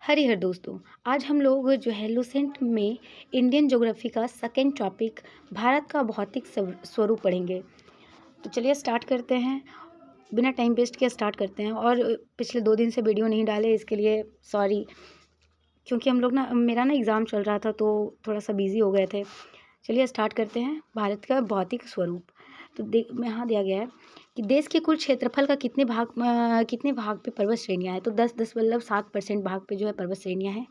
हरिहर दोस्तों, आज हम लोग जो है लुसेंट में इंडियन ज्योग्राफी का सेकंड टॉपिक भारत का भौतिक स्वरूप पढ़ेंगे। तो चलिए स्टार्ट करते हैं। बिना टाइम वेस्ट किए स्टार्ट करते हैं। और पिछले 2 दिन से वीडियो नहीं डाले, इसके लिए सॉरी, क्योंकि हम लोग मेरा एग्ज़ाम चल रहा था तो थोड़ा सा बिजी हो गए थे। चलिए स्टार्ट करते हैं। भारत का भौतिक स्वरूप। तो यहाँ दिया गया है कि देश के कुल क्षेत्रफल का कितने भाग पे पर्वत श्रेणियाँ हैं। तो 10.7% भाग पे जो है पर्वत श्रेणियाँ हैं।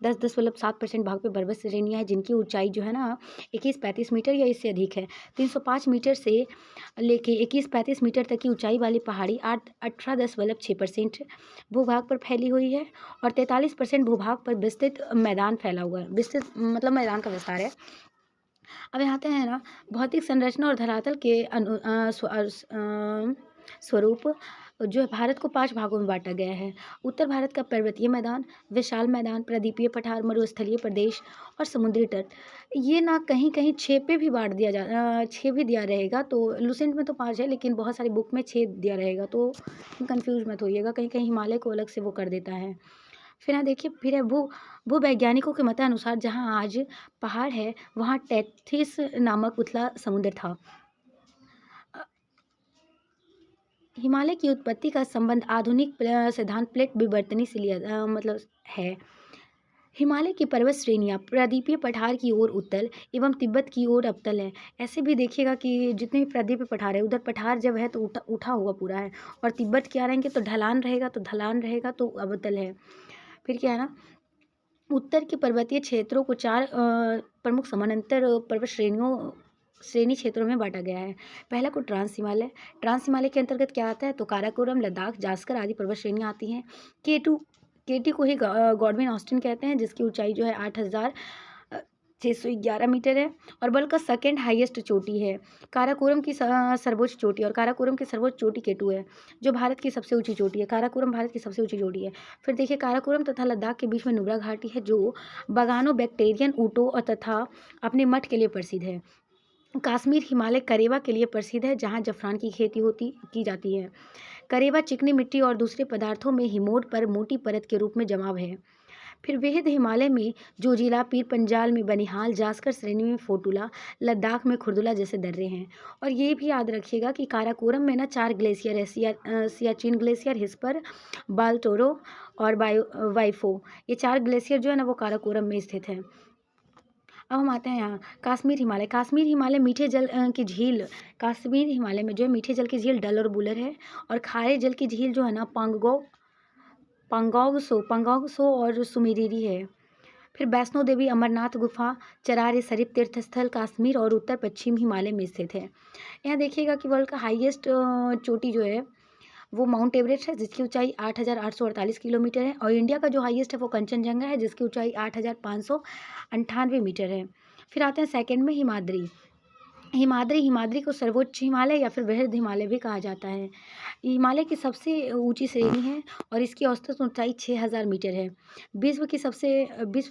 10.7% भाग पे पर्वत श्रेणियाँ हैं, जिनकी ऊंचाई जो है ना 21-35 मीटर या इससे अधिक है। 305 मीटर से लेके 21-35 मीटर तक की ऊंचाई वाली पहाड़ी 18.6% भूभाग पर फैली हुई है और 43% भूभाग पर विस्तृत मैदान फैला हुआ है। विस्तृत मतलब मैदान का विस्तार है। अब यहाँ आते हैं ना, भौतिक संरचना और धरातल के स्वरूप जो है भारत को 5 भागों में बांटा गया है। उत्तर भारत का पर्वतीय मैदान, विशाल मैदान, प्रदीपीय पठार, मरुस्थलीय प्रदेश और समुद्री तट। ये ना कहीं कहीं 6 पे भी बांट दिया 6 भी दिया रहेगा। तो लुसेंट में तो 5 है, लेकिन बहुत सारी बुक में 6 दिया रहेगा, तो कंफ्यूज मत होइएगा। कहीं कहीं हिमालय को अलग से वो कर देता है। फिर यहाँ देखिए, फिर है भूवैज्ञानिकों के मतानुसार जहाँ आज पहाड़ है वहाँ टेथिस नामक उथला समुद्र था। हिमालय की उत्पत्ति का संबंध आधुनिक सिद्धांत प्लेट विवर्तनी से लिया मतलब है। हिमालय की पर्वत श्रेणियाँ प्रायद्वीपीय पठार की ओर उत्तल एवं तिब्बत की ओर अवतल है। ऐसे भी देखिएगा कि जितने भी प्रायद्वीपीय पठार है, उधर पठार जब है तो उठा हुआ पूरा है, और तिब्बत क्या रहेंगे तो ढलान रहेगा तो अवतल है। फिर क्या है ना, उत्तर के पर्वतीय क्षेत्रों को 4 प्रमुख समानांतर पर्वत श्रेणी क्षेत्रों में बांटा गया है। पहला को ट्रांस हिमालय के अंतर्गत क्या आता है तो काराकोरम, लद्दाख, जास्कर आदि पर्वत श्रेणियाँ आती हैं। केटी को ही गॉडविन ऑस्टिन कहते हैं, जिसकी ऊंचाई जो है 8,611 मीटर है और वर्ल्ड का सेकेंड हाईएस्ट चोटी है। काराकोरम की सर्वोच्च चोटी, और काराकोरम की सर्वोच्च चोटी केटू है, जो भारत की सबसे ऊंची चोटी है। काराकोरम भारत की सबसे ऊंची चोटी है। फिर देखिए, काराकोरम तथा लद्दाख के बीच में नुब्रा घाटी है, जो बगानो बैक्टीरियन ऊँटों और तथा अपने मठ के लिए प्रसिद्ध है। कश्मीर हिमालय करेवा के लिए प्रसिद्ध है, जहाँ जफरान की खेती की जाती है। करेवा चिकनी मिट्टी और दूसरे पदार्थों में हिमोड पर मोटी परत के रूप में जमाव है। फिर वेद हिमालय में जोजिला, पीर पंजाल में बनिहाल, जास्कर श्रेणी में फोटुला, लद्दाख में खुरदुला जैसे दर्रे हैं। और ये भी याद रखिएगा कि काराकोरम में ना 4 ग्लेशियर है, सियाचिन ग्लेशियर, हिस्पर, बाल्टोरो और वाइफो। ये 4 ग्लेशियर जो है ना वो काराकोरम में स्थित है। अब हम आते हैं यहाँ कश्मीर हिमालय मीठे जल की झील। कश्मीर हिमालय में जो है मीठे जल की झील डल और बुलर है, और खारे जल की झील जो है ना पंगोंगसो और सुमेरुरी है। फिर वैष्णो देवी, अमरनाथ गुफा, चरार शरीफ तीर्थस्थल कश्मीर और उत्तर पश्चिम हिमालय में स्थित है। यहाँ देखिएगा कि वर्ल्ड का हाईएस्ट चोटी जो है वो माउंट एवरेस्ट है, जिसकी ऊंचाई 8,848 किलोमीटर है। और इंडिया का जो हाईएस्ट है वो कंचनजंगा है, जिसकी ऊंचाई 8,598 मीटर है। फिर आते हैं सेकंड में हिमाद्री को सर्वोच्च हिमालय या फिर वृहद हिमालय भी कहा जाता है। हिमालय की सबसे ऊंची श्रेणी है और इसकी औसत ऊंचाई 6,000 मीटर है। विश्व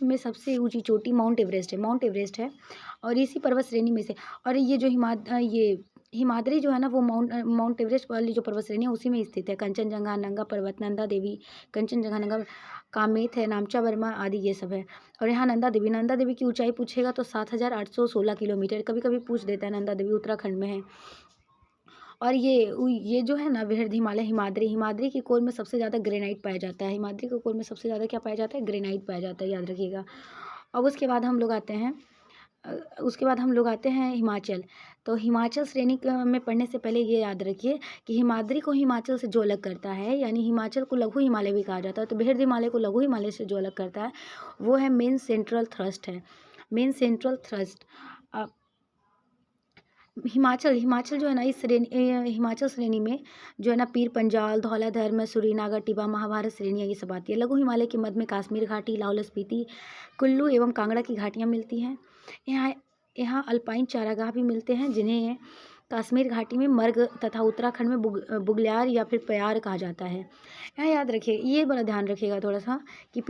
में सबसे ऊंची चोटी माउंट एवरेस्ट है और इसी पर्वत श्रेणी में से। और ये जो हिमाद्री जो है ना वो माउंट एवरेस्ट वाली जो पर्वत श्रेणी है उसी में स्थित है। कंचनजंगा, नंगा पर्वत, नंदा देवी, कंचनजंगा, नंगा, कामेत है, नामचा वर्मा आदि ये सब है। और यहाँ नंदा देवी की ऊंचाई पूछेगा तो 7,816 किलोमीटर, कभी कभी पूछ देता है। नंदा देवी उत्तराखंड में है। और ये जो है ना वृहद हिमालय, हिमाद्री की कोर में सबसे ज़्यादा ग्रेनाइट पाया जाता है। हिमाद्री की कोर में सबसे ज़्यादा क्या पाया जाता है? ग्रेनाइट पाया जाता है, याद रखिएगा। अब उसके बाद हम लोग आते हैं हिमाचल। तो हिमाचल श्रेणी में पढ़ने से पहले ये याद रखिए कि हिमाद्री को हिमाचल से जो अलग करता है, यानी हिमाचल को लघु हिमालय भी कहा जाता है, तो वृहद हिमालय को लघु हिमालय से जो अलग करता है वो है मेन सेंट्रल थ्रस्ट है। हिमाचल जो है ना हिमाचल श्रेणी में जो है ना पीर पंजाल, धौलाधर, मसूरी, नागा टिब्बा, महाभारत श्रेणियाँ ये सब आती है। लघु हिमालय के मध्य में कश्मीर घाटी, लाहौल स्पीति, कुल्लू एवं कांगड़ा की घाटियाँ मिलती हैं। यहाँ अल्पाइन चारागाह भी मिलते हैं, जिन्हें कश्मीर घाटी में मर्ग तथा उत्तराखंड में बुगल्यार या फिर प्यार कहा जाता है। यहाँ याद रखिए, ये बड़ा ध्यान रखिएगा थोड़ा सा कि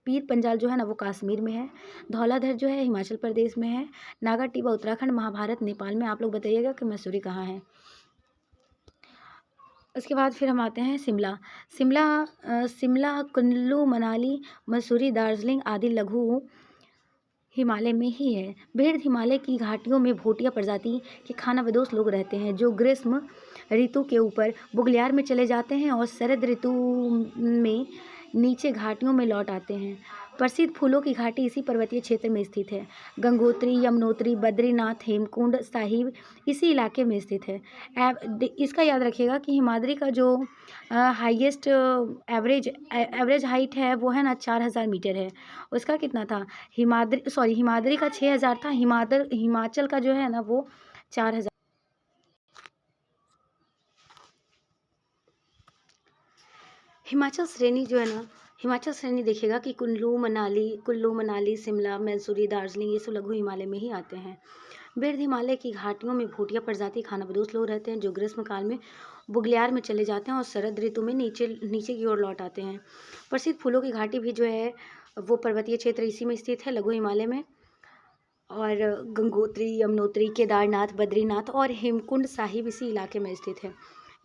पीर पंजाल जो है ना वो कश्मीर में है, धौलाधर जो है हिमाचल प्रदेश में है, नागा टिब्बा उत्तराखंड, महाभारत नेपाल में। आप लोग बताइएगा कि मसूरी कहाँ है। उसके बाद फिर हम आते हैं शिमला। शिमला शिमला, कुल्लू, मनाली, मसूरी, दार्जिलिंग आदि लघु हिमालय में ही है। बेहद हिमालय की घाटियों में भोटिया प्रजाति के खानाबदोश लोग रहते हैं, जो ग्रीष्म ऋतु के ऊपर बुग्याल में चले जाते हैं और शरद ऋतु में नीचे घाटियों में लौट आते हैं। प्रसिद्ध फूलों की घाटी इसी पर्वतीय क्षेत्र में स्थित है। गंगोत्री, यमुनोत्री, बद्रीनाथ, हेमकुंड साहिब इसी इलाके में स्थित है। इसका याद रखिएगा कि हिमाद्री का जो हाईएस्ट एवरेज हाइट है वो है ना 4000 मीटर है। उसका कितना था? हिमाद्री का 6000 था। हिमाचल का जो है ना वो 4000। हिमाचल श्रेणी जो है ना, हिमाचल श्रेणी देखिएगा कि कुल्लू मनाली, शिमला, मैसूरी, दार्जिलिंग ये सब लघु हिमालय में ही आते हैं। बेर्द हिमालय की घाटियों में भूटिया प्रजाति खानाबदोश लोग रहते हैं, जो ग्रीष्म काल में बुग्याल में चले जाते हैं और शरद ऋतु में नीचे नीचे की ओर लौट आते हैं। प्रसिद्ध फूलों की घाटी भी जो है वो पर्वतीय क्षेत्र इसी में स्थित है, लघु हिमालय में। और गंगोत्री, यमुनोत्री, केदारनाथ, बद्रीनाथ और हेमकुंड साहिब इसी इलाके में स्थित है।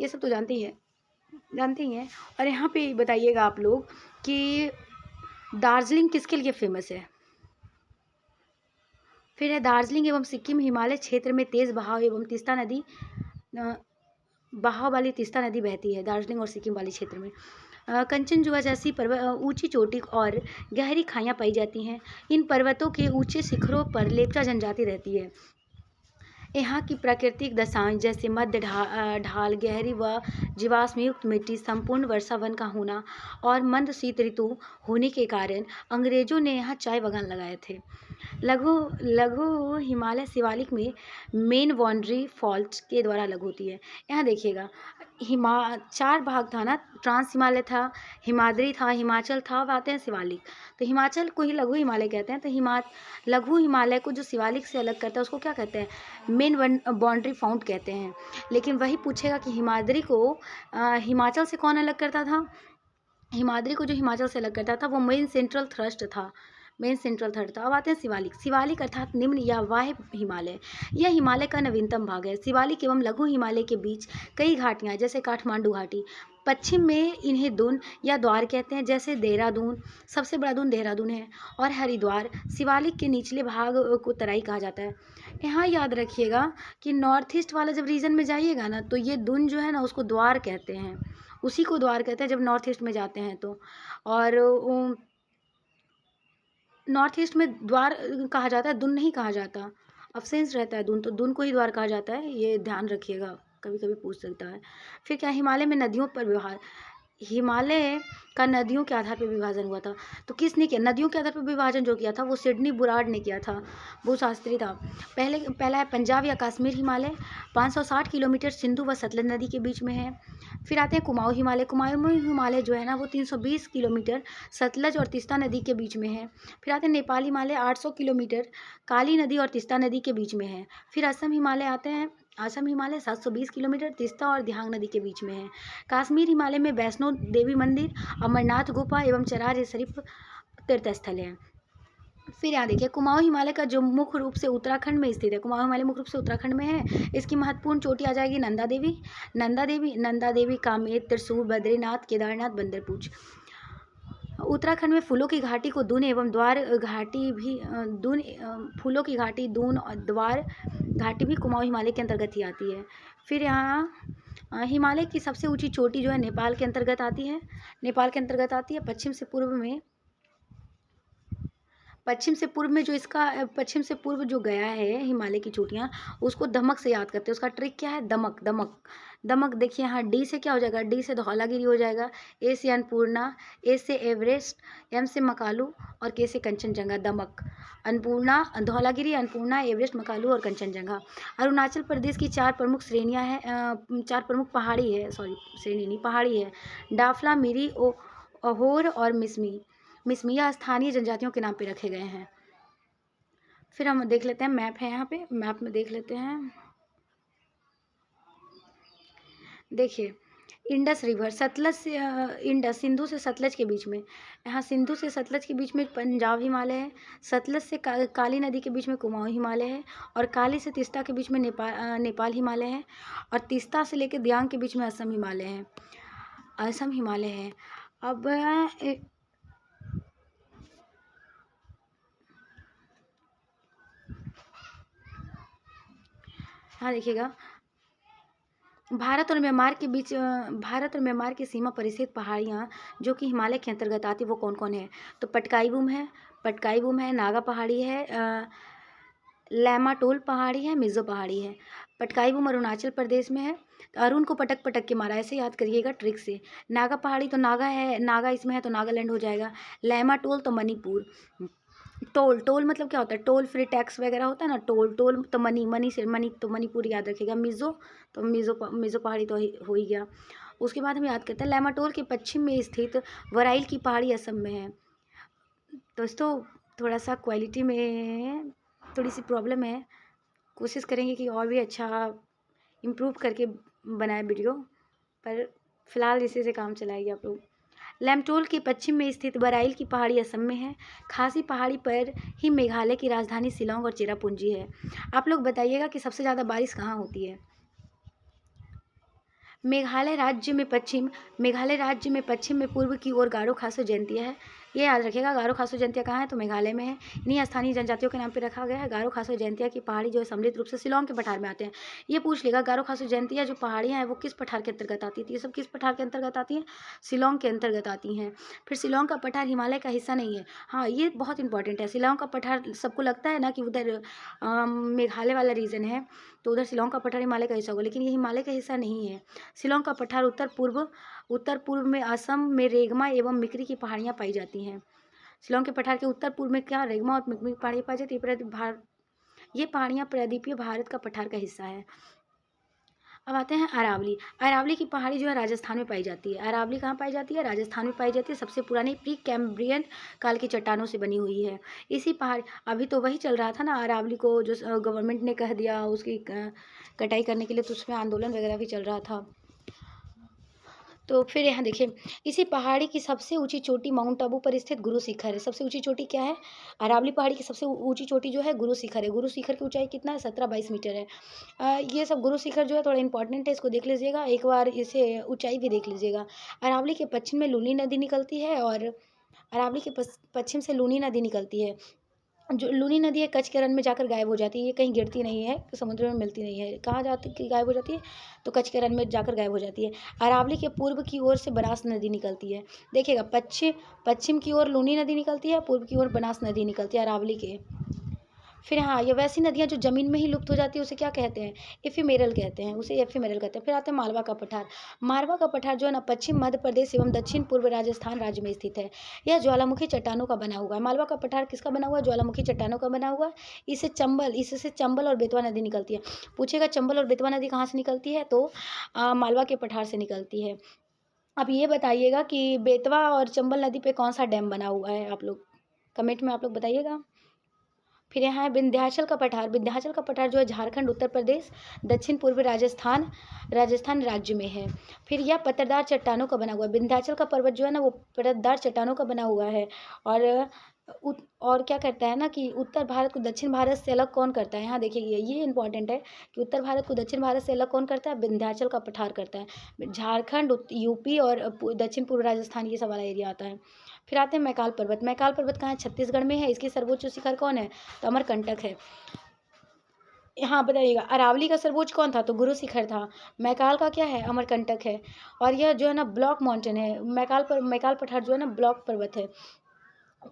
ये सब तो जानते ही हैं। और यहाँ पे बताइएगा आप लोग कि दार्जिलिंग किसके लिए फेमस है? फिर है दार्जिलिंग एवं सिक्किम हिमालय क्षेत्र में तेज बहाव एवं तीस्ता नदी बहाव वाली तीस्ता नदी बहती है। दार्जिलिंग और सिक्किम वाले क्षेत्र में कंचनजुआ जैसी ऊंची चोटी और गहरी खाइयाँ पाई जाती हैं। इन पर्वतों के ऊंचे शिखरों पर लेप्चा जनजाति रहती है। यहाँ की प्राकृतिक दशाएं जैसे मध्य ढाल, गहरी व जीवाश्म युक्त मिट्टी, संपूर्ण वर्षा वन का होना और मंद शीत ऋतु होने के कारण अंग्रेजों ने यहाँ चाय बागान लगाए थे। लघु लघु हिमालय शिवालिक में मेन बाउंड्री फॉल्ट के द्वारा अलग होती है। यहाँ देखिएगा चार भाग था ना, ट्रांस हिमालय था, हिमाद्री था, हिमाचल था, अब आते हैं शिवालिक। तो हिमाचल को ही लघु हिमालय कहते हैं। तो लघु हिमालय को जो शिवालिक से अलग करता है उसको क्या कहते हैं? मेन बाउंड्री फाउंड कहते हैं। लेकिन वही पूछेगा कि हिमाद्री को हिमाचल से कौन अलग करता था? हिमाद्री को जो हिमाचल से अलग करता था वो मेन सेंट्रल थ्रस्ट था। अब आते हैं शिवालिक अर्थात निम्न या वाह्य हिमालय। यह हिमालय का नवीनतम भाग है। शिवालिक एवं लघु हिमालय के बीच कई घाटियाँ जैसे काठमांडू घाटी, पश्चिम में इन्हें दून या द्वार कहते हैं, जैसे देहरादून, सबसे बड़ा दून देहरादून है, और हरिद्वार। शिवालिक के निचले भाग को तराई कहा जाता है। यहाँ याद रखिएगा कि नॉर्थ ईस्ट वाला जब रीजन में जाइएगा ना तो ये दून जो है ना उसको द्वार कहते हैं, उसी को द्वार कहते हैं जब नॉर्थ ईस्ट में जाते हैं तो। और नॉर्थ ईस्ट में द्वार कहा जाता है, दून नहीं कहा जाता, अब्सेंस रहता है दून, तो दून को ही द्वार कहा जाता है, ये ध्यान रखिएगा, कभी कभी पूछ सकता है। फिर क्या, हिमालय में नदियों पर व्यवहार। हिमालय का नदियों के आधार पर विभाजन हुआ था। तो किसने किया नदियों के आधार पर विभाजन? जो किया था वो सिडनी बुराड ने किया था, भूशास्त्री था। पहला है पंजाब या कश्मीर हिमालय, 560 किलोमीटर सिंधु व सतलज नदी के बीच में है। फिर आते हैं कुमाऊं हिमालय जो है ना वो 320 किलोमीटर सतलज और तीस्ता नदी के बीच में है। फिर आते हैं नेपाल हिमालय, 800 किलोमीटर काली नदी और तीस्ता नदी के बीच में है। फिर असम हिमालय आते हैं, असम हिमालय 720 किलोमीटर तीस्ता और दिहांग नदी के बीच में है। कश्मीर हिमालय में वैष्णो देवी मंदिर, अमरनाथ गुफा एवं चरार शरीफ तीर्थस्थल हैं। फिर यहाँ देखिए कुमाऊं हिमालय का जो मुख्य रूप से उत्तराखंड में स्थित है, कुमाऊं हिमालय मुख्य रूप से उत्तराखंड में है। इसकी महत्वपूर्ण चोटी आ जाएगी नंदा देवी, कामेर, त्रिशूल, बद्रीनाथ, केदारनाथ, बंदरपूछ। उत्तराखंड में फूलों की घाटी को दून एवं द्वार घाटी भी फूलों की घाटी दून और द्वार घाटी भी कुमाऊं हिमालय के अंतर्गत ही आती है। फिर यहाँ हिमालय की सबसे ऊंची चोटी जो है नेपाल के अंतर्गत आती है, पश्चिम से पूर्व जो गया है हिमालय की चोटियाँ उसको दमक से याद करते हैं। उसका ट्रिक क्या है? दमक देखिए यहाँ डी से क्या हो जाएगा? डी से धौलागिरी हो जाएगा, ए से अन्नपूर्णा, ए से एवरेस्ट, एम से मकालू और के से कंचनजंगा। दमक, अन्नपूर्णा, धौलागिरी, अन्नपूर्णा, एवरेस्ट, मकालू और कंचनजंगा। अरुणाचल प्रदेश की चार प्रमुख पहाड़ी है, पहाड़ी है, डाफला, मिरी, अहोर और मिसमिया स्थानीय जनजातियों के नाम पे रखे गए हैं। फिर हम देख लेते हैं, मैप है यहाँ पे, मैप में देख लेते हैं। देखिए इंडस रिवर, सतलज से इंडस, सिंधु से सतलज के बीच में। यहाँ सिंधु से सतलज के बीच में पंजाब हिमालय है, सतलज से काली नदी के बीच में कुमाऊं हिमालय है, और काली से तीस्ता के बीच में नेपाल हिमालय है, और तीस्ता से लेकर दियांग के बीच में असम हिमालय है। असम हिमालय है। अब हाँ देखिएगा, भारत और म्यांमार की सीमा पर स्थित पहाड़ियाँ जो कि हिमालय के अंतर्गत आती है वो कौन कौन है? तो पटकाई बूम है, नागा पहाड़ी है, लैमाटोल पहाड़ी है, मिज़ो पहाड़ी है। पटकाई बूम अरुणाचल प्रदेश में है। तो अरुण को पटक पटक के मारा, ऐसे याद करिएगा ट्रिक से। नागा पहाड़ी तो नागा है, नागा इसमें है तो नागालैंड हो जाएगा। लैमाटोल तो मणिपुर। टोल, टोल मतलब क्या होता है? टोल फ्री टैक्स वगैरह होता है ना, टोल, टोल तो मनी से, मनी तो मणिपुर याद रखिएगा। मिज़ो तो मिज़ो पहाड़ी तो हो ही गया। उसके बाद हम याद करते हैं लैमाटोल के पश्चिम में स्थित वराइल की पहाड़ी असम में है। दोस्तों थोड़ा सा क्वालिटी में थोड़ी सी प्रॉब्लम है, कोशिश करेंगे कि और भी अच्छा इम्प्रूव करके बनाए वीडियो, पर फिलहाल इसी से काम चलाइए आप लोग। लैमटोल के पश्चिम में स्थित बराइल की पहाड़ी असम में है। खासी पहाड़ी पर ही मेघालय की राजधानी शिलोंग और चेरापूंजी है। आप लोग बताइएगा कि सबसे ज़्यादा बारिश कहाँ होती है? मेघालय राज्य में पश्चिम में पूर्व की ओर गारो खासो जयंतिया है। ये याद रखिएगा, गारो खासो जयंतिया कहाँ है? तो मेघालय में है। इन्हीं स्थानीय जनजातियों के नाम पे रखा गया है। गारो खासो जयंतिया की पहाड़ी जो है सम्मिलित रूप से शिलोंग के पठार में आते हैं। ये पूछ लेगा गारो खासो जयंतिया जो पहाड़ियाँ हैं वो किस पठार के अंतर्गत आती थी? ये सब किस पठार के अंतर्गत आती हैं? शिलोंग के अंतर्गत आती हैं। फिर शिलोंग का पठार हिमालय का हिस्सा नहीं है। हाँ ये बहुत इंपॉर्टेंट है। शिलोंग का पठार सबको लगता है ना कि उधर मेघालय वाला रीजन है, तो उधर शिलोंग का पठार हिमालय का हिस्सा होगा, लेकिन ये हिमालय का हिस्सा नहीं है। शिलोंग का पठार उत्तर पूर्व में असम में रेगमा एवं मिकरी की पहाड़ियाँ पाई जाती हैं। शिलोंग के पठार के उत्तर पूर्व में क्या रेगमा और मिकरी की पहाड़ियाँ पाई जाती है। ये पहाड़ियाँ प्रायद्वीपीय भारत का पठार का हिस्सा है। अब आते हैं अरावली। अरावली की पहाड़ी जो है राजस्थान में पाई जाती है। अरावली कहाँ पाई जाती है? राजस्थान में पाई जाती है। सबसे पुरानी प्री कैम्ब्रियन काल की चट्टानों से बनी हुई है। इसी पहाड़, अभी तो वही चल रहा था ना, अरावली को जो गवर्नमेंट ने कह दिया उसकी कटाई करने के लिए, तो उसमें आंदोलन वगैरह भी चल रहा था। तो फिर यहाँ देखिए, इसी पहाड़ी की सबसे ऊंची चोटी माउंट आबू पर स्थित गुरु शिखर है। सबसे ऊंची चोटी क्या है? अरावली पहाड़ी की सबसे ऊंची चोटी जो है गुरु शिखर है। गुरु शिखर की ऊंचाई कितना है? 17-22 मीटर है। ये सब गुरु शिखर जो है थोड़ा इंपॉर्टेंट है, इसको देख लीजिएगा एक बार, इसे ऊंचाई भी देख लीजिएगा। अरावली के पश्चिम में लूनी नदी निकलती है, और अरावली के पश्चिम से लूनी नदी निकलती है। जो लूनी नदी है कच्छ के रण में जाकर गायब हो जाती है। ये कहीं गिरती नहीं है, समुद्र में मिलती नहीं है। कहाँ जाती कि गायब हो जाती है? तो कच्छ के रण में जाकर गायब हो जाती है। अरावली के पूर्व की ओर से बनास नदी निकलती है। देखिएगा, पश्चिम की ओर लूनी नदी निकलती है, पूर्व की ओर बनास नदी निकलती है अरावली के। फिर हाँ, ये वैसी नदियाँ जो ज़मीन में ही लुप्त हो जाती है उसे क्या कहते हैं? एफिमेरल कहते हैं, उसे एफिमेरल कहते हैं। फिर आते हैं मालवा का पठार। मालवा का पठार जो है ना पश्चिम मध्य प्रदेश एवं दक्षिण पूर्व राजस्थान राज्य में स्थित है। यह ज्वालामुखी चट्टानों का बना हुआ है। मालवा का पठार किसका बना हुआ है? ज्वालामुखी चट्टानों का बना हुआ है। इससे चंबल और बेतवा नदी निकलती है। पूछेगा चंबल और बेतवा नदी कहाँ से निकलती है? तो मालवा के पठार से निकलती है। अब ये बताइएगा कि बेतवा और चंबल नदी पे कौन सा डैम बना हुआ है? आप लोग कमेंट में आप लोग बताइएगा। फिर यहाँ है विंध्याचल का पठार। विंध्याचल का पठार जो है झारखंड, उत्तर प्रदेश, दक्षिण पूर्व राजस्थान राज्य में है। फिर यह पत्थरदार चट्टानों का बना हुआ है। विंध्याचल का पर्वत जो है ना वो पत्थरदार चट्टानों का बना हुआ है। और क्या करता है ना कि उत्तर भारत को दक्षिण भारत से अलग कौन करता है? यहाँ देखिए, ये इंपॉर्टेंट है कि उत्तर भारत को दक्षिण भारत से अलग कौन करता है? विंध्याचल का पठार करता है। झारखंड, यूपी और दक्षिण पूर्व राजस्थान, ये सब वाला एरिया आता है। फिर आते हैं मैकाल पर्वत। मैकाल पर्वत कहाँ है? छत्तीसगढ़ में है। इसकी सर्वोच्च शिखर कौन है? तो अमरकंटक है। हाँ बताइएगा, अरावली का सर्वोच्च कौन था? तो गुरु शिखर था। मैकाल का क्या है? अमरकंटक है। और यह जो है ना ब्लॉक माउंटेन है। मैकाल पठार जो है ना ब्लॉक पर्वत है,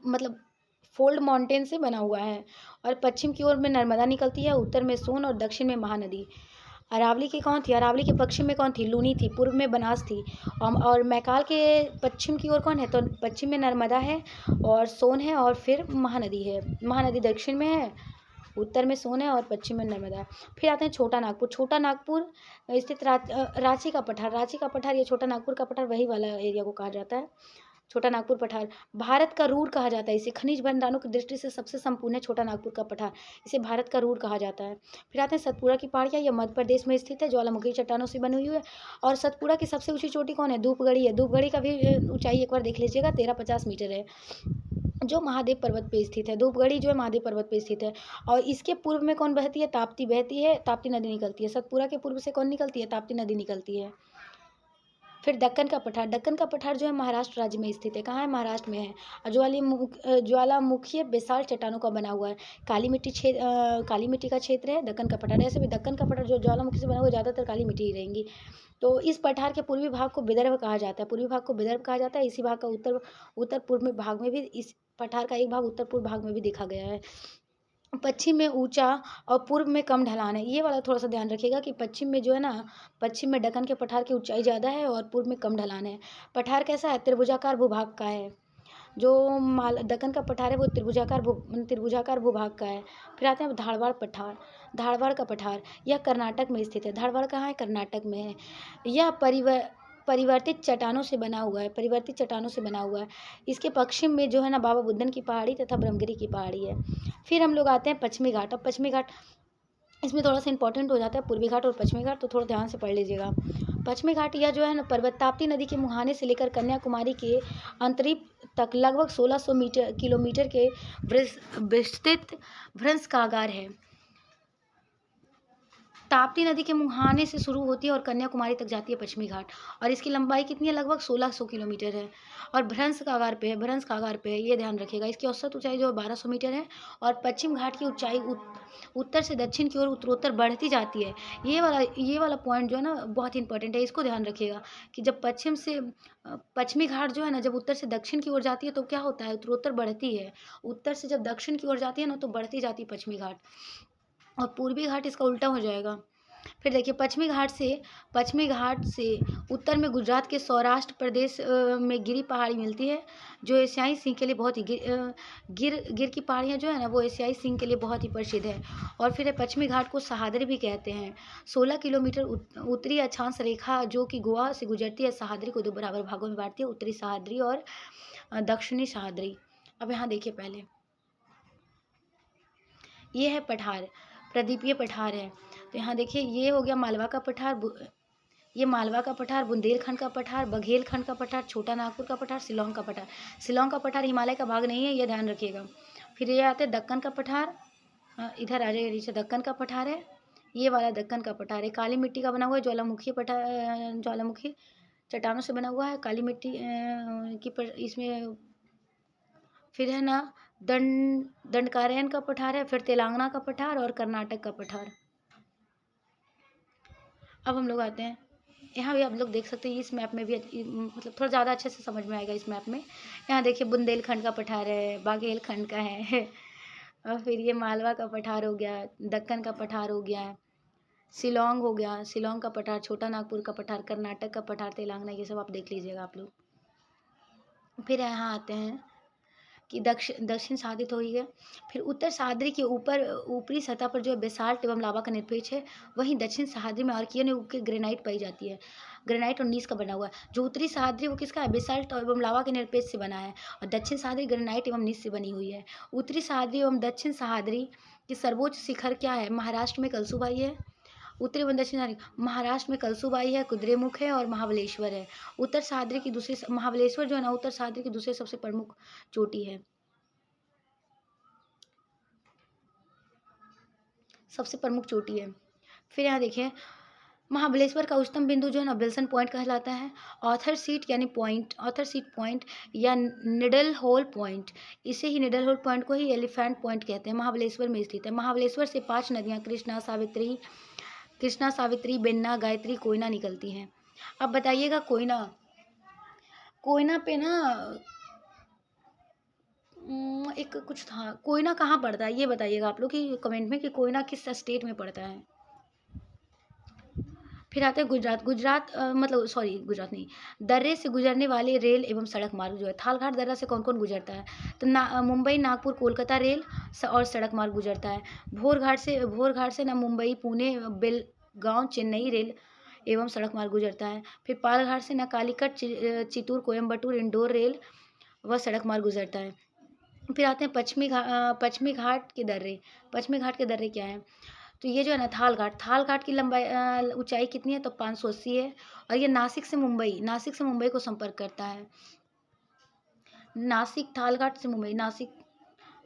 मतलब फोल्ड माउंटेन से बना हुआ है। और पश्चिम की ओर में नर्मदा निकलती है, उत्तर में सोन और दक्षिण में महानदी। अरावली की कौन थी? अरावली के पश्चिम में कौन थी? लूनी थी। पूर्व में बनास थी। और मैकाल के पश्चिम की ओर कौन है? तो पश्चिम में नर्मदा है और सोन है, और फिर महानदी है। महानदी दक्षिण में है, उत्तर में सोन है और पश्चिम में नर्मदा है। फिर आते हैं छोटा नागपुर। छोटा नागपुर स्थित रांची का पठार। रांची का पठार, ये छोटा नागपुर का पठार वही वाला एरिया को कहा जाता है। छोटा नागपुर पठार भारत का रूर कहा जाता है इसे। खनिज भंडारों की दृष्टि से सबसे संपूर्ण है छोटा नागपुर का पठार, इसे भारत का रूर कहा जाता है। फिर आते हैं सतपुड़ा की पहाड़ियाँ, यह मध्य प्रदेश में स्थित है, ज्वालामुखी चट्टानों से बनी हुई है। और सतपुड़ा की सबसे ऊंची चोटी कौन है? धूपगढ़ी है। धूपगढ़ी का भी ऊंचाई एक बार देख लीजिएगा 1350 मीटर है, जो महादेव पर्वत पे स्थित है। धूपगढ़ी जो है महादेव पर्वत पे स्थित है। और इसके पूर्व में कौन बहती है? ताप्ती बहती है, ताप्ती नदी निकलती है। सतपुड़ा के पूर्व से कौन निकलती है? ताप्ती नदी निकलती है। फिर दक्कन का पठार, दक्कन का पठार जो है महाराष्ट्र राज्य में स्थित है। कहाँ है? महाराष्ट्र में है। और ज्वालामुखी विशाल चट्टानों का बना हुआ है। काली मिट्टी का क्षेत्र है दक्कन का पठार। ऐसे भी दक्कन का पठार जो ज्वालामुखी से बना हुआ ज़्यादातर काली मिट्टी ही रहेंगी। तो इस पठार के पूर्वी भाग को विदर्भ कहा जाता है। पूर्वी भाग को विदर्भ कहा जाता है। इसी भाग का उत्तर पूर्व में भाग में भी इस पठार का एक भाग उत्तर पूर्व भाग में भी देखा गया है। पश्चिम में ऊंचा और पूर्व में कम ढलान है। ये वाला थोड़ा सा ध्यान रखिएगा कि पश्चिम में जो है ना, पश्चिम में दक्कन के पठार की ऊंचाई ज़्यादा है और पूर्व में कम ढलान है। पठार कैसा है? त्रिभुजाकार भूभाग का है। जो दक्कन का पठार है वो त्रिभुजाकार भूभाग का है। फिर आते हैं धारवाड़ पठार। धारवाड़ का पठार यह कर्नाटक में स्थित है। धारवाड़ कहाँ है? कर्नाटक में है। यह परिवर्तित चट्टानों से बना हुआ है। परिवर्तित चट्टानों से बना हुआ है। इसके पश्चिम में जो है ना बाबा बुदन की पहाड़ी तथा ब्रह्मगिरी की पहाड़ी है। फिर हम लोग आते हैं पश्चिमी घाट। अब पश्चिमी घाट इसमें थोड़ा सा इंपॉर्टेंट हो जाता है, पूर्वी घाट और पश्चिमी घाट, तो थोड़ा ध्यान से पढ़ लीजिएगा। पश्चिमी घाट यह जो है ना पर्वत ताप्ती नदी के मुहाने से लेकर कन्याकुमारी के अंतरिप तक लगभग 1600 किलोमीटर के विस्तृत भ्रंश का आगार है। ताप्ती नदी के मुहाने से शुरू होती है और कन्याकुमारी तक जाती है पश्चिमी घाट। और इसकी लंबाई कितनी है? लगभग 1600 किलोमीटर है। और भ्रंश का आगार पे है, ये ध्यान रखिएगा। इसकी औसत ऊंचाई जो है 1200 मीटर है। और पश्चिम घाट की ऊंचाई उत्तर से दक्षिण की ओर उत्तरोत्तर बढ़ती जाती है। ये वाला पॉइंट जो है ना बहुत इंपॉर्टेंट है, इसको ध्यान रखिएगा कि जब पश्चिमी घाट जो है ना जब उत्तर से दक्षिण की ओर जाती है तो क्या होता है? उत्तरोत्तर बढ़ती है। उत्तर से जब दक्षिण की ओर जाती है ना तो बढ़ती जाती है पश्चिमी घाट। और पूर्वी घाट इसका उल्टा हो जाएगा। फिर देखिए पश्चिमी घाट से उत्तर में गुजरात के सौराष्ट्र प्रदेश में गिरी पहाड़ी मिलती है, जो एशियाई सिंह के लिए बहुत ही गिर की पहाड़ियाँ जो है ना वो एशियाई सिंह के लिए बहुत ही प्रसिद्ध है। और फिर पश्चिमी घाट को सह्याद्री भी कहते हैं। 16 किलोमीटर उत्तरी अक्षांश रेखा जो कि गोवा से गुजरती है सह्याद्री को 2 बराबर भागों में बांटती है, उत्तरी सह्याद्री और दक्षिणी सह्याद्री। अब यहाँ देखिए पहले ये है पठार, प्रदीपीय पठार है। तो यहाँ देखिए ये हो गया मालवा का पठार, ये मालवा का पठार, बुंदेलखंड का पठार, बघेलखंड का पठार, छोटा नागपुर का पठार, शिलोंग का पठार। शिलोंग का पठार हिमालय का भाग नहीं है, ये ध्यान रखिएगा। फिर ये आते हैं दक्कन का पठार, इधर आ जाइए नीचे, दक्कन का पठार है, ये वाला दक्कन का पठार है। काली मिट्टी का बना हुआ है, ज्वालामुखी चट्टानों से बना हुआ है, काली मिट्टी इसमें। फिर है ना दंडकारण्य का पठार है, फिर तेलंगाना का पठार और कर्नाटक का पठार। अब हम लोग आते हैं, यहाँ भी आप लोग देख सकते हैं इस मैप में भी मतलब थोड़ा ज़्यादा अच्छे से समझ में आएगा इस मैप में। यहाँ देखिए बुंदेलखंड का पठार है, बाघेलखंड का है और फिर ये मालवा का पठार हो गया, दक्कन का पठार हो गया, शिलोंग हो गया, शिलोंग का पठार, छोटा नागपुर का पठार, कर्नाटक का पठार, तेलंगाना, ये सब आप देख लीजिएगा आप लोग। फिर यहाँ आते हैं कि दक्षिण सह्याद्री तो हो ही गया। फिर उत्तर सह्याद्री के ऊपरी सतह पर जो बेसाल्ट एवं लावा का निरपेक्ष है, वहीं दक्षिण सह्याद्री में आर्कियन युग की ग्रेनाइट पाई जाती है। ग्रेनाइट और नीस का बना हुआ है। जो उत्तरी सह्याद्री वो किसका है? बेसाल्ट एवं लावा के निरपेक्ष से बना है। और दक्षिण सह्याद्री ग्रेनाइट एवं नीस से बनी हुई है। उत्तरी सह्याद्री एवं दक्षिण सह्याद्री की सर्वोच्च शिखर क्या है? महाराष्ट्र में कलसूबाई है। उत्तरी एवं दक्षिण महाराष्ट्र में कलसूबाई है, कुद्रेमुख है और महाबलेश्वर है। उत्तर सह्याद्री की दूसरी महाबलेश्वर जो है ना उत्तर सह्याद्री की दूसरी सबसे प्रमुख चोटी है, सबसे प्रमुख चोटी है। फिर यहाँ देखिए महाबलेश्वर का उच्चतम बिंदु जो है ना विल्सन पॉइंट कहलाता है। ऑथर सीट पॉइंट या निडल होल पॉइंट, इसे ही निडल होल पॉइंट को ही एलिफेंट पॉइंट कहते हैं, महाबलेश्वर में स्थित है। महाबलेश्वर से 5 नदियाँ कृष्णा, सावित्री, बेन्ना, गायत्री, कोयना निकलती हैं। अब बताइएगा कोयना पे ना एक कुछ था, कोयना कहाँ पड़ता है ये बताइएगा आप लोग कि कमेंट में कि कोयना किस स्टेट में पड़ता है। फिर आते हैं गुजरात गुजरात नहीं, दर्रे से गुजरने वाले रेल एवं सड़क मार्ग जो है। थालघाट दर्रा से कौन कौन गुजरता है? तो मुंबई, नागपुर, कोलकाता रेल और सड़क मार्ग गुजरता है। भोरघाट से ना मुंबई, पुणे, बेलगांव, चेन्नई रेल एवं सड़क मार्ग गुजरता है। फिर पालघाट से न कालीकट, चित्तूर, कोयम्बटूर इंडोर रेल व सड़क मार्ग गुजरता है। फिर आते हैं पश्चिमी घाट के दर्रे। पश्चिमी घाट के दर्रे क्या है? तो ये जो है ना थाल घाट की लंबाई ऊंचाई कितनी है? तो 580 है। और ये नासिक से मुंबई को संपर्क करता है। नासिक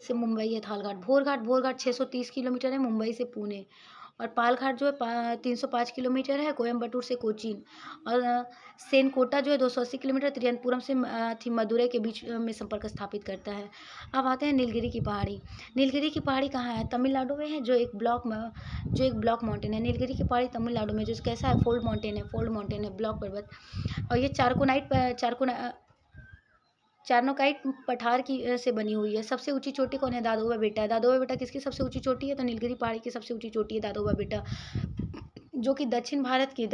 से मुंबई है थाल घाट। भोर घाट 630 किलोमीटर है मुंबई से पुणे। और पाल घाट जो है 305 किलोमीटर है कोयम्बटूर से कोचीन। और सेनकोटा जो है 280 किलोमीटर त्रियंतपुरम से मदुरई के बीच में संपर्क स्थापित करता है। अब आते हैं नीलगिरी की पहाड़ी। नीलगिरी की पहाड़ी कहाँ है? तमिलनाडु में है, जो एक ब्लॉक माउंटेन है। नीलगिरी की पहाड़ी तमिलनाडु में, जो कैसा है? फोल्ड माउंटेन है, ब्लॉक पर्वत। और ये चारनोकाइट पठार की से बनी हुई है। सबसे ऊंची चोटी कौन है? दादोबा बेटा है। दादोबा बेटा किसकी सबसे ऊंची चोटी है? तो नीलगिरी पहाड़ी की सबसे ऊंची चोटी है दादोबा बेटा, जो कि दक्षिण भारत की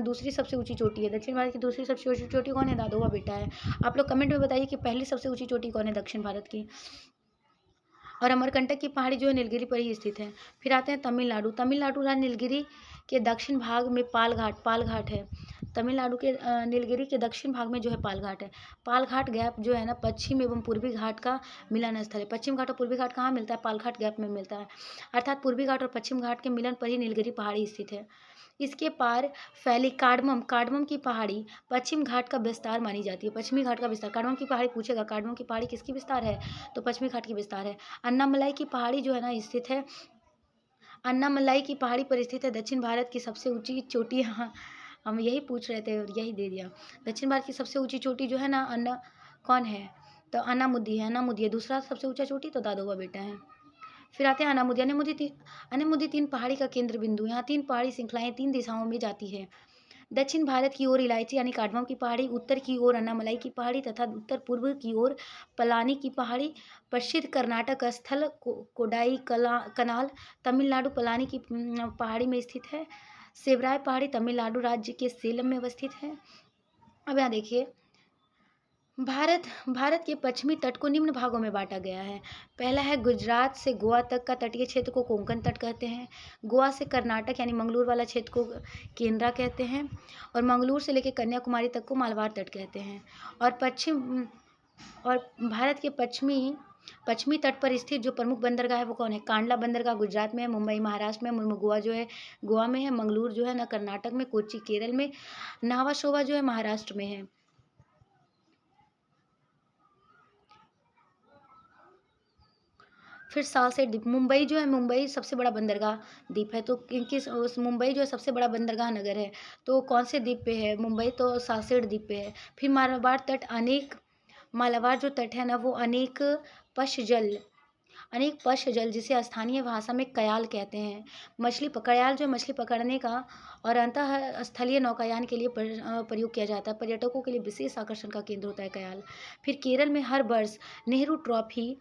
दूसरी सबसे ऊंची चोटी है। दक्षिण भारत की दूसरी सबसे ऊंची चोटी कौन है? दादोबा बेटा है। आप लोग कमेंट में बताइए कि पहली सबसे ऊंची चोटी कौन है दक्षिण भारत की। और अमरकंटक की पहाड़ी जो है नीलगिरी पर ही स्थित है। फिर आते हैं तमिलनाडु राज्य नीलगिरी के दक्षिण भाग में पाल घाट है। तमिलनाडु के नीलगिरी के दक्षिण भाग में जो है पाल घाट है। पाल घाट गैप जो है ना पश्चिम एवं पूर्वी घाट का मिलन स्थल है। पश्चिम घाट और पूर्वी घाट कहाँ मिलता है? पाल घाट गैप में मिलता है। अर्थात पूर्वी घाट और पश्चिम घाट के मिलन पर ही नीलगिरी पहाड़ी स्थित है। इसके पार फैली कार्डमम की पहाड़ी पश्चिम घाट का विस्तार मानी जाती है। पश्चिमी घाट का विस्तार, कार्डमम की पहाड़ी पूछेगा, कार्डमम की पहाड़ी किसकी विस्तार है? तो पश्चिमी घाट की विस्तार है। अन्नामलाई की पहाड़ी जो है ना स्थित है, अन्नामलाई की पहाड़ी पर स्थित है दक्षिण भारत की सबसे ऊंची चोटी। हाँ, हम यही पूछ रहे थे और यही दे दिया। दक्षिण भारत की सबसे ऊंची चोटी जो है ना कौन है? तो अनामुदी है। दूसरा सबसे ऊंचा चोटी तो दादोबा बेटा है। फिर आते हैं अनामुदी तीन पहाड़ी का केंद्र बिंदु। यहाँ तीन पहाड़ी श्रृंखलाएं 3 दिशाओं में जाती है। दक्षिण भारत की ओर इलायची यानी कार्डमम की पहाड़ी, उत्तर की ओर अन्नामलाई की पहाड़ी तथा उत्तर पूर्व की ओर पलानी की पहाड़ी। प्रसिद्ध कर्नाटक स्थल कोडाई कनाल तमिलनाडु पलानी की पहाड़ी में स्थित है। सेवराय पहाड़ी तमिलनाडु राज्य के सेलम में अवस्थित है। अब यहाँ देखिए, भारत के पश्चिमी तट को निम्न भागों में बांटा गया है। पहला है गुजरात से गोवा तक का तटीय क्षेत्र को कोंकण तट कहते हैं। गोवा से कर्नाटक यानी मंगलूर वाला क्षेत्र को केंद्रा कहते हैं। और मंगलूर से लेकर कन्याकुमारी तक को मालवार तट कहते हैं। और भारत के पश्चिमी तट पर स्थित जो प्रमुख बंदरगाह है वो कौन है? कांडला बंदरगाह गुजरात में है, मुंबई महाराष्ट्र में, मुर्मुगुआ जो है गोवा में है, मंगलूर जो है ना कर्नाटक में, कोच्चि केरल में, नावाशोवा जो है महाराष्ट्र में है। फिर सालसेट द्वीप, मुंबई सबसे बड़ा बंदरगाह द्वीप है। तो मुंबई जो है सबसे बड़ा बंदरगाह नगर है। तो कौन से द्वीप पे है मुंबई? तो सालसेट द्वीप पे है। फिर मालाबार जो तट है ना वो अनेक पश जल जिसे स्थानीय भाषा में कयाल कहते हैं। कयाल जो मछली पकड़ने का और अंतः स्थलीय नौकायान के लिए प्रयोग किया जाता है। पर्यटकों के लिए विशेष आकर्षण का केंद्र होता है कयाल। फिर केरल में हर वर्ष नेहरू ट्रॉफी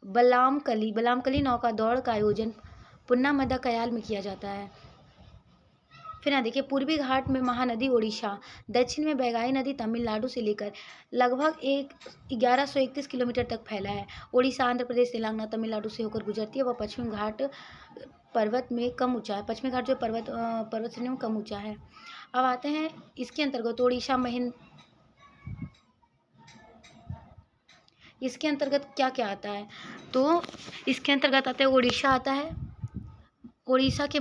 बलामकली नौका दौड़ का आयोजन पुन्नामदा कयाल में किया जाता है। फिर यहाँ देखिए, पूर्वी घाट में महानदी ओडिशा, दक्षिण में बैगाई नदी तमिलनाडु से लेकर लगभग 1131 किलोमीटर तक फैला है। ओडिशा आंध्र प्रदेश तेलंगाना तमिलनाडु से होकर गुजरती है। वह पश्चिमी घाट पर्वत में कम ऊंचा है। पश्चिमी घाट जो पर्वत श्रेणी में कम ऊंचा है। अब आते हैं इसके अंतर्गत इसके अंतर्गत क्या क्या आता है? तो इसके अंतर्गत आता है ओडिशा आता है, ओडिशा का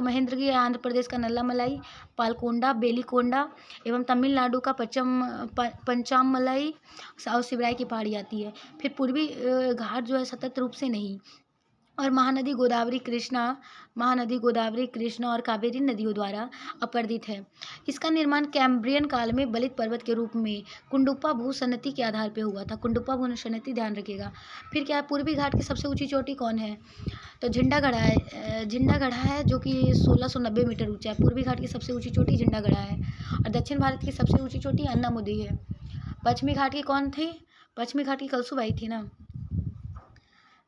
महेंद्रगिरी, आंध्र प्रदेश का नल्लामलाई, पालकोंडा, बेलीकोंडा एवं तमिलनाडु का पंचामलाई और शिवराय की पहाड़ी आती है। फिर पूर्वी घाट जो है सतत रूप से नहीं, और महानदी गोदावरी कृष्णा और कावेरी नदियों द्वारा अपर्दित है। इसका निर्माण कैम्ब्रियन काल में बलित पर्वत के रूप में कुंडुप्पा भूसन्नति के आधार पर हुआ था। कुंडुप्पा भूसन्नति ध्यान रखिएगा। फिर क्या है, पूर्वी घाट की सबसे ऊंची चोटी कौन है? तो झंडागढ़ा है जो कि 1690 मीटर ऊंचा है। पूर्वी घाट की सबसे ऊंची चोटी झंडागढ़ा है। और दक्षिण भारत की सबसे ऊंची चोटी अन्नामुदी है। पश्चिमी घाट की कौन थी? पश्चिमी घाट की कलसुबाई थी ना।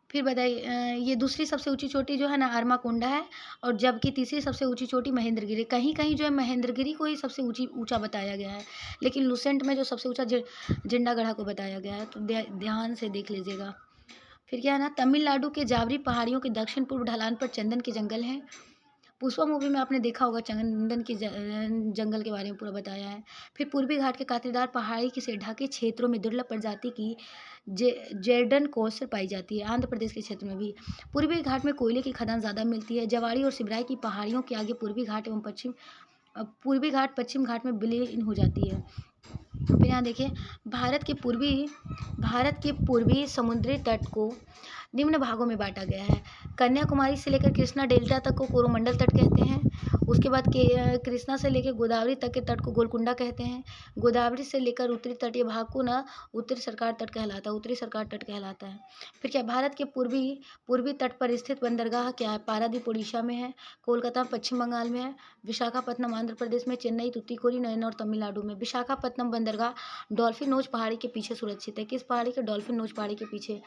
फिर बताइए, ये दूसरी सबसे ऊंची चोटी जो है ना अरमाकोंडा है। और जबकि तीसरी सबसे ऊंची चोटी महेंद्रगिरी। कहीं कहीं जो है महेंद्रगिरी को ही सबसे ऊंचा बताया गया है, लेकिन लुसेंट में जो सबसे ऊंचा झंडागढ़ा को बताया गया है। तो ध्यान से देख लीजिएगा। फिर क्या है ना, तमिलनाडु के जावरी पहाड़ियों के दक्षिण पूर्व ढलान पर चंदन के जंगल हैं। पुष्पा मूवी में आपने देखा होगा चंदन के जंगल के बारे में पूरा बताया है। फिर पूर्वी घाट के कांटेदार पहाड़ी से ढके क्षेत्रों में दुर्लभ प्रजाति की जेर्डन कोस्टर पाई जाती है। आंध्र प्रदेश के क्षेत्र में भी पूर्वी घाट में कोयले की खदान ज़्यादा मिलती है। जवाड़ी और सिबराई की पहाड़ियों के आगे पूर्वी घाट पश्चिम घाट में विलीन हो जाती है। फिर यहाँ देखिए भारत के पूर्वी समुद्री तट को निम्न भागों में बांटा गया है। कन्याकुमारी से लेकर कृष्णा डेल्टा तक को कोरोमंडल तट कहते हैं। उसके बाद कृष्णा से लेकर गोदावरी तक के तट को गोलकुंडा कहते हैं। गोदावरी से लेकर उत्तरी तटीय भाग को ना उत्तरी सरकार तट कहलाता है। फिर क्या भारत के पूर्वी तट पर स्थित बंदरगाह क्या है? पारादीप उड़ीसा में है, कोलकाता पश्चिम बंगाल में है, विशाखापत्तनम आंध्र प्रदेश में, चेन्नई तुतीकोरिन और तमिलनाडु में। विशाखापत्तनम बंदरगाह डॉल्फिन नोच पहाड़ी के पीछे सुरक्षित है। किस पहाड़ी के? डॉल्फिन नोच पहाड़ी के पीछे।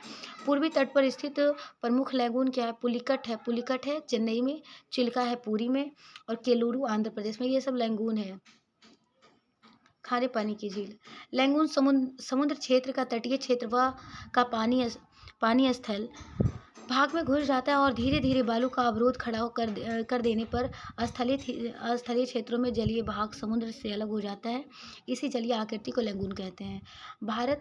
पूर्वी तट पर स्थित प्रमुख लैगून क्या है? पुलिकट है चेन्नई में, चिल्का है पुरी में और केलूरू आंध्र प्रदेश में। ये सब लैगून है। खारे पानी की झील लैगून समुद्र क्षेत्र का तटीय क्षेत्र व का पानी स्थल भाग में घुस जाता है और धीरे धीरे बालू का अवरोध खड़ा कर देने पर स्थलीय क्षेत्रों में जलीय भाग समुद्र से अलग हो जाता है। इसी जलीय आकृति को लैगून कहते हैं। भारत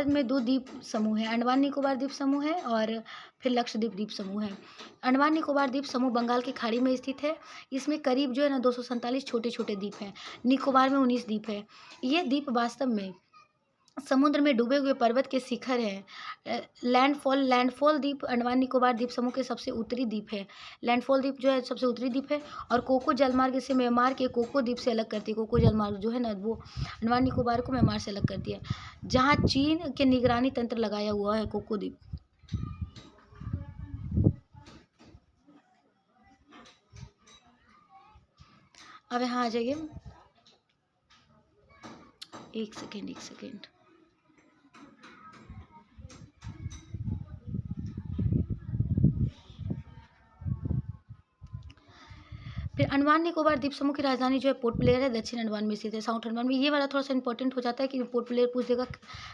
में 2 द्वीप समूह है, अंडमान निकोबार द्वीप समूह है और फिर लक्षद्वीप द्वीप समूह है। अंडमान निकोबार द्वीप समूह बंगाल की खाड़ी में स्थित है। इसमें करीब जो है ना 247 छोटे छोटे द्वीप हैं। निकोबार में 19 द्वीप है। ये द्वीप वास्तव में समुद्र में डूबे हुए पर्वत के शिखर हैं। लैंडफॉल द्वीप अंडमान निकोबार द्वीप समूह के सबसे उत्तरी द्वीप है। लैंडफॉल द्वीप जो है सबसे उत्तरी द्वीप है और कोको जलमार्ग इसे म्यांमार के कोको द्वीप से अलग करती है। कोको जलमार्ग जो है ना वो अंडमान निकोबार को म्यांमार से अलग करती है, जहाँ चीन के निगरानी तंत्र लगाया हुआ है कोको द्वीप। अब यहाँ आ जाइए, एक सेकेंड। फिर अंडमान निकोबार द्वीप समूह की राजधानी जो है पोर्ट ब्लेयर है, दक्षिण अंडमान में स्थित है। साउथ अंडमान में ये वाला थोड़ा सा इंपॉर्टेंट हो जाता है कि पोर्ट ब्लेयर पूछ देगा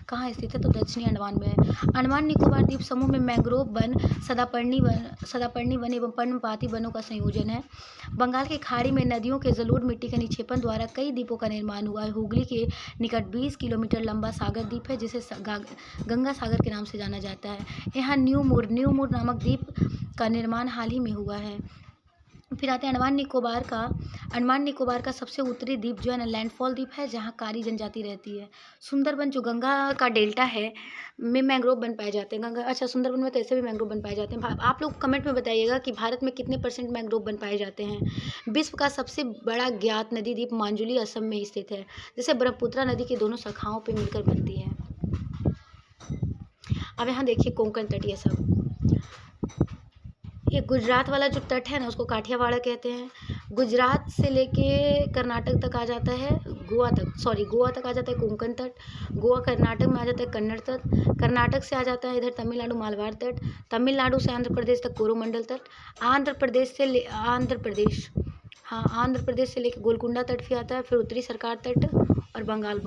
कहाँ स्थित है, तो दक्षिणी अंडमान में है। अंडमान निकोबार द्वीप समूह में मैंग्रोव वन, सदापर्णी वन एवं पर्णपाती वनों का संयोजन है। बंगाल की खाड़ी में नदियों के जलोढ़ मिट्टी के निक्षेपण द्वारा कई द्वीपों का निर्माण हुआ है। हुगली के निकट 20 किलोमीटर लंबा सागर द्वीप है, जिसे गंगा सागर के नाम से जाना जाता है। यहाँ न्यू मूर नामक द्वीप का निर्माण हाल ही में हुआ है। फिर आते हैं अंडमान निकोबार का सबसे उत्तरी द्वीप जो है ना लैंडफॉल द्वीप है, जहाँ कारी जनजाति रहती है। सुंदरबन जो गंगा का डेल्टा है में मैंग्रोव वन पाए जाते हैं। सुंदरबन में तो ऐसे भी मैंग्रोव वन पाए जाते हैं। आप लोग कमेंट में बताइएगा कि भारत में कितने % मैंग्रोव वन पाए जाते हैं। विश्व का सबसे बड़ा ज्ञात नदी द्वीप मांजुली असम में स्थित है, जिसे ब्रह्मपुत्रा नदी की दोनों शाखाओं पर मिलकर बनती है। अब यहाँ देखिए कोंकण तट, ये सब ये गुजरात वाला जो तट है ना उसको काठियावाड़ कहते हैं। गुजरात से लेके कर्नाटक तक आ जाता है, गोवा तक आ जाता है कोंकण तट। गोवा कर्नाटक में आ जाता है कन्नड़ तट। कर्नाटक से आ जाता है इधर तमिलनाडु मालवार तट। तमिलनाडु से आंध्र प्रदेश तक कोरोमंडल तट। आंध्र प्रदेश से लेके गोलकुंडा तट भी आता है। फिर उत्तरी सरकार तट और बंगाल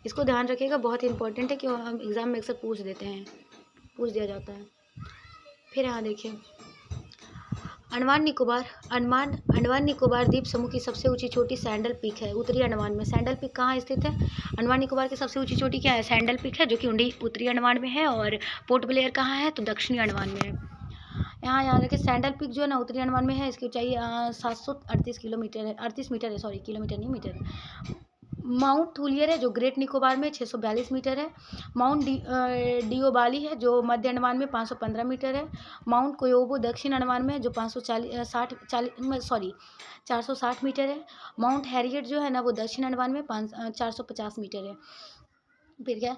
इसको ध्यान रखिएगा, बहुत ही इंपॉर्टेंट है कि हम एग्ज़ाम में अक्सर पूछ दिया जाता है। फिर यहाँ देखिए अंडमान निकोबार द्वीप समूह की सबसे ऊंची चोटी सैंडल पीक है, उत्तरी अंडमान में। सैंडल पीक कहाँ स्थित है? अंडमान निकोबार की सबसे ऊंची चोटी क्या है? सैंडल पीक है, जो कि उत्तरी अंडमान में है। और पोर्ट ब्लेयर कहाँ है? तो दक्षिणी अंडमान में है। यहाँ याद रखिए सैंडल पीक जो है ना उत्तरी अंडमान में है। इसकी ऊंचाई 738 किलोमीटर है, 38 मीटर है, सॉरी किलोमीटर नहीं मीटर है। माउंट थूलियर है जो ग्रेट निकोबार में 642 मीटर है। माउंट डिओबाली है जो मध्य अंडमान में 515 मीटर है। माउंट कोयोबो दक्षिण अंडमान में है जो 460 मीटर है। माउंट हैरियट जो है ना वो दक्षिण अंडमान में 450 मीटर है। फिर क्या,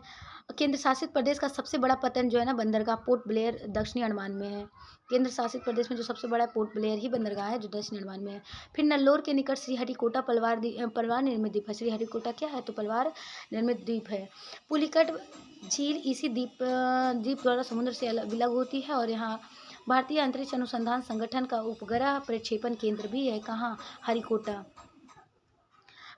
केंद्र शासित प्रदेश का सबसे बड़ा पतन जो है ना बंदरगाह पोर्ट ब्लेयर दक्षिणी अंडमान में है। केंद्र शासित प्रदेश में जो सबसे बड़ा पोर्ट ब्लेयर ही बंदरगाह है जो दक्षिणी अंडमान में है। फिर नल्लोर के निकट श्रीहरिकोटा पलवार निर्मित द्वीप है। श्रीहरिकोटा क्या है? तो पलवार निर्मित द्वीप है। पुलिकट झील इसी द्वीप द्वारा समुद्र से अलग होती है और यहाँ भारतीय अंतरिक्ष अनुसंधान संगठन का उपग्रह प्रक्षेपण केंद्र भी है। कहाँ? हरिकोटा।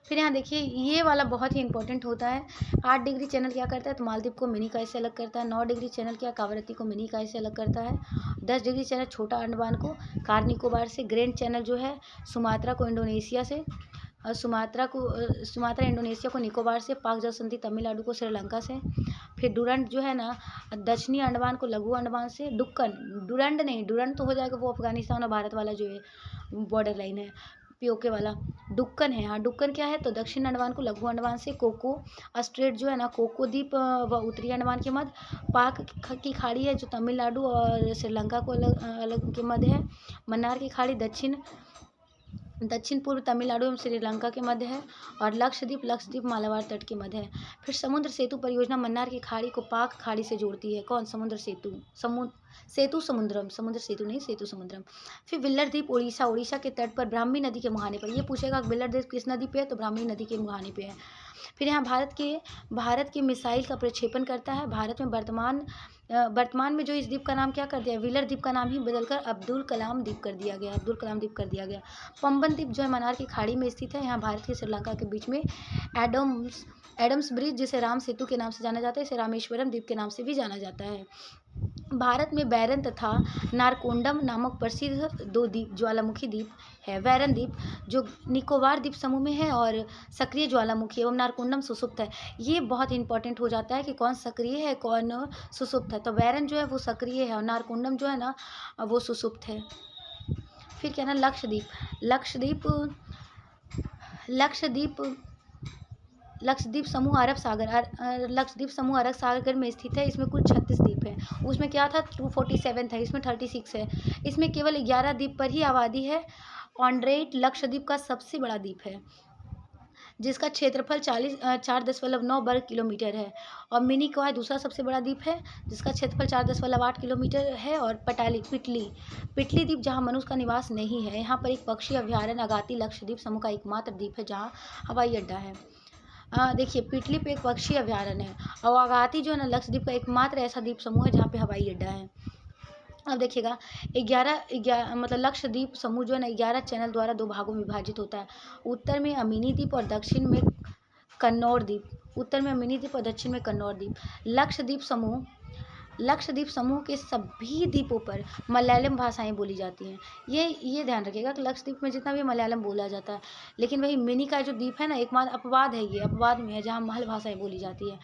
फिर यहाँ देखिए ये वाला बहुत ही इंपॉर्टेंट होता है। 8 डिग्री चैनल क्या करता है तो मालदीव को मिनी काय से अलग करता है। 9 डिग्री चैनल क्या कावरत्ती को मिनी काय से अलग करता है। 10 डिग्री चैनल छोटा अंडमान को कार निकोबार से। ग्रैंड चैनल जो है सुमात्रा को इंडोनेशिया से, सुमात्रा इंडोनेशिया को निकोबार से। पाक जलसंधि तमिलनाडु को श्रीलंका से। फिर डुरंड जो है ना दक्षिणी अंडमान को लघु अंडमान से। डुरंड नहीं, डुरंड तो हो जाएगा वो अफगानिस्तान और भारत वाला जो है बॉर्डर लाइन है, पीओके वाला। डुक्कन है, हाँ डुक्कन क्या है तो दक्षिण अंडमान को लघु अंडमान से। कोको स्ट्रेट जो है ना कोको द्वीप व उत्तरी अंडमान के मध्य। पाक की खाड़ी है जो तमिलनाडु और श्रीलंका को अलग अलग के मध्य है। मन्नार की खाड़ी दक्षिण पूर्व तमिलनाडु एवं श्रीलंका के मध्य है। और लक्षद्वीप मालाबार तट के मध्य है। फिर समुद्र सेतु परियोजना मन्नार की खाड़ी को पाक खाड़ी से जोड़ती है। कौन? समुद्र सेतु समुद्रम। फिर विल्लर द्वीप उड़ीसा के तट पर ब्राह्मी नदी के मुहाने पर। ये पूछेगा विल्लर द्वीप किस नदी पे है तो ब्राह्मी नदी के मुहाने पे है। फिर यहाँ भारत के मिसाइल का प्रक्षेपण करता है। भारत में वर्तमान में जो इस द्वीप का नाम क्या कर दिया, विलर द्वीप का नाम ही बदलकर अब्दुल कलाम द्वीप कर दिया गया। पंबन द्वीप जो है मन्नार की खाड़ी में स्थित है। यहाँ भारत के श्रीलंका के बीच में एडम्स ब्रिज जिसे राम सेतु के नाम से जाना जाता है, इसे रामेश्वरम द्वीप के नाम से भी जाना जाता है। भारत में बैरन तथा नारकोंडम नामक प्रसिद्ध 2 ज्वालामुखी द्वीप है। बैरन द्वीप जो निकोबार द्वीप समूह में है और सक्रिय ज्वालामुखी एवं नारकोंडम सुसुप्त है। ये बहुत इंपॉर्टेंट हो जाता है कि कौन सक्रिय है कौन सुसुप्त है। तो बैरन जो है वो सक्रिय है और नारकोंडम जो है ना वो सुसुप्त है। फिर क्या ना लक्षद्वीप समूह अरब सागर में स्थित है। इसमें कुल 36 द्वीप है। उसमें क्या था 247 था, इसमें 36 है। इसमें केवल 11 द्वीप पर ही आबादी है। ऑन्ड्रेट लक्षद्वीप का सबसे बड़ा द्वीप है जिसका क्षेत्रफल 4.9 वर्ग किलोमीटर है। और मिनिकॉय दूसरा सबसे बड़ा द्वीप है जिसका क्षेत्रफल 4.8 किलोमीटर है। और पिटली द्वीप जहाँ मनुष्य का निवास नहीं है। यहाँ पर एक पक्षी अभ्यारण्य अगाती लक्षद्वीप समूह का एकमात्र द्वीप है जहाँ हवाई अड्डा है। देखिए पिटली पे एक पक्षी अभ्यारण्य है और अगाती जो है ना लक्षद्वीप का एकमात्र ऐसा द्वीप समूह है जहाँ पे हवाई अड्डा है। अब देखिएगा 11 मतलब लक्षद्वीप समूह जो है ना 11 चैनल द्वारा 2 भागों में विभाजित होता है। उत्तर में अमीनी द्वीप और दक्षिण में कन्नौर द्वीप। लक्षद्वीप समूह के सभी द्वीपों पर मलयालम भाषाएं बोली जाती हैं। ये ध्यान रखिएगा कि लक्षद्वीप में जितना भी मलयालम बोला जाता है। लेकिन वही मिनी का जो द्वीप है ना एकमात्र अपवाद है, ये अपवाद में है जहाँ महल भाषाएं बोली जाती है।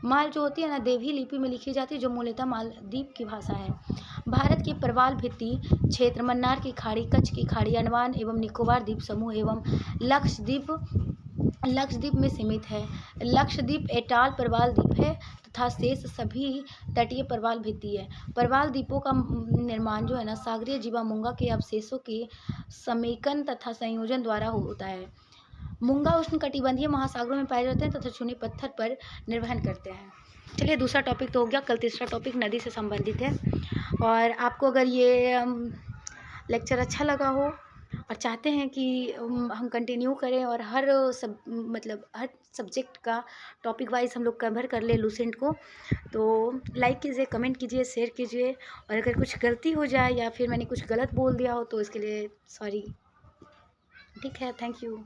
महल जो होती है ना देवही लिपि में लिखी जाती है जो मूलतः मालदीव की भाषा है। भारत के प्रवाल भित्ति क्षेत्र मन्नार की खाड़ी, कच्छ की खाड़ी, अंडमान एवं निकोबार द्वीप समूह एवं लक्षद्वीप में सीमित है। लक्षद्वीप एटाल प्रवाल द्वीप है तथा शेष सभी तटीय प्रवाल भित्ति है। प्रवाल द्वीपों का निर्माण जो है ना सागरीय जीवामूंगा के अवशेषों के समेकन तथा संयोजन द्वारा होता है। मूंगा उष्णकटिबंधीय महासागरों में पाए जाते हैं तथा चूने पत्थर पर निर्वहन करते हैं। चलिए दूसरा टॉपिक तो हो गया। कल तीसरा टॉपिक नदी से संबंधित है। और आपको अगर ये लेक्चर अच्छा लगा हो और चाहते हैं कि हम कंटिन्यू करें और हर सब्जेक्ट का टॉपिक वाइज हम लोग कवर कर ले लूसेंट को, तो लाइक कीजिए, कमेंट कीजिए, शेयर कीजिए। और अगर कुछ गलती हो जाए या फिर मैंने कुछ गलत बोल दिया हो तो इसके लिए सॉरी। ठीक है, थैंक यू।